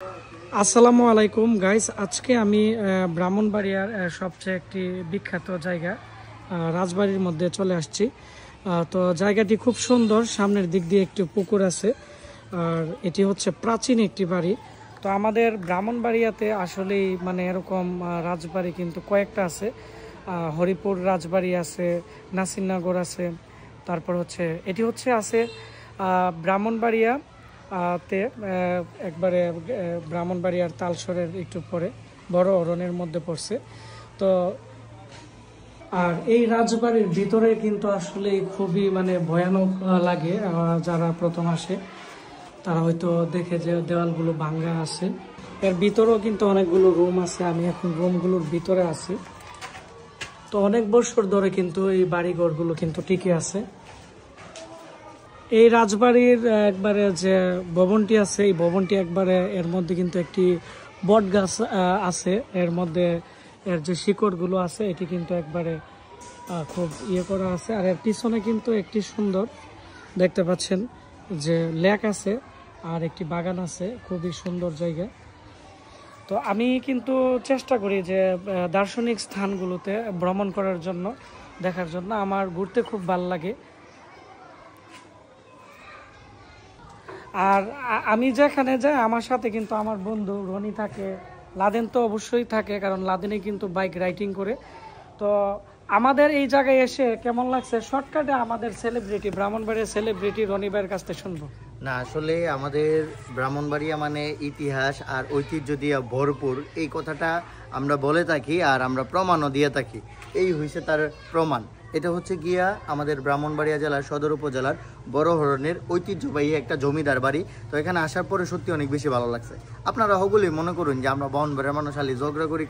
আসসালামু আলাইকুম গাইস, আজকে আমি ব্রাহ্মণবাড়িয়ার সবচেয়ে একটি বিখ্যাত জায়গা রাজবাড়ির মধ্যে চলে আসছি। তো জায়গাটি খুব সুন্দর, সামনের দিক দিয়ে একটি পুকুর আছে আর এটি হচ্ছে প্রাচীন একটি বাড়ি। তো আমাদের ব্রাহ্মণবাড়িয়াতে আসলেই মানে এরকম রাজবাড়ি কিন্তু কয়েকটা আছে। হরিপুর রাজবাড়ি আছে, নাসিরনগর আছে, তারপর হচ্ছে এটি হচ্ছে আছে ব্রাহ্মণবাড়িয়া তে একবারে ব্রাহ্মণবাড়িয়ার তালসরের একটু পরে বড় অরণ্যের মধ্যে পড়ছে। তো আর এই রাজবাড়ির ভিতরে কিন্তু আসলে খুবই মানে ভয়ানক লাগে। যারা প্রথম আসে তারা হয়তো দেখে যে দেওয়ালগুলো ভাঙ্গা আছে। এর ভিতরেও কিন্তু অনেকগুলো রুম আছে, আমি এখন রুমগুলোর ভিতরে আছি। তো অনেক বছর ধরে কিন্তু এই বাড়িঘরগুলো কিন্তু টিকে আছে। এই রাজবাড়ির একবারে যে ভবনটি আছে, এই ভবনটি একবারে এর মধ্যে কিন্তু একটি বট গাছ আছে, এর মধ্যে এর যে শিকড়গুলো আছে এটি কিন্তু একবারে খুব করা আছে। আর এর পিছনে কিন্তু একটি সুন্দর দেখতে পাচ্ছেন যে লেক আছে আর একটি বাগান আছে, খুবই সুন্দর জায়গা। তো আমি কিন্তু চেষ্টা করি যে দার্শনিক স্থানগুলোতে ভ্রমণ করার জন্য, দেখার জন্য। আমার ঘুরতে খুব ভালো লাগে। আর আমি যেখানে যাই আমার সাথে কিন্তু আমার বন্ধু রনি থাকে, লাদেন তো অবশ্যই থাকে, কারণ লাদেনে কিন্তু বাইক রাইডিং করে। তো আমাদের এই জায়গায় এসে কেমন লাগছে, শর্টকাটে আমাদের সেলিব্রিটি, ব্রাহ্মণবাড়িয়ার সেলিব্রিটি রনি ভাইয়ের কাছ থেকে শুনবো। না, আসলে আমাদের ব্রাহ্মণবাড়িয়া মানে ইতিহাস আর ঐতিহ্য দিয়ে ভরপুর, এই কথাটা আমরা বলে থাকি আর আমরা প্রমাণও দিয়ে থাকি। এই হয়েছে তার প্রমাণ। এটা হচ্ছে গিয়া আমাদের ব্রাহ্মণবাড়িয়া জেলার সদর উপজেলার বড় ধরনের ঐতিহ্যবাহী একটা জমিদার বাড়ি। তো এখানে আসার পরে সত্যি অনেক বেশি ভালো লাগছে। আপনারা হগুলি মনে করুন যে আমরা বহনবাড়ির মানুষ খালি ঝগড়া করি,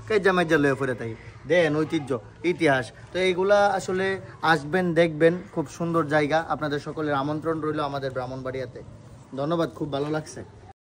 কাজ্জা মাজ্জা লয়ে ফিরে থাকি। দেন ঐতিহ্য ইতিহাস তো এইগুলা আসলে আসবেন, দেখবেন, খুব সুন্দর জায়গা। আপনাদের সকলের আমন্ত্রণ রইল আমাদের ব্রাহ্মণবাড়িয়াতে। ধন্যবাদ, খুব ভালো লাগছে।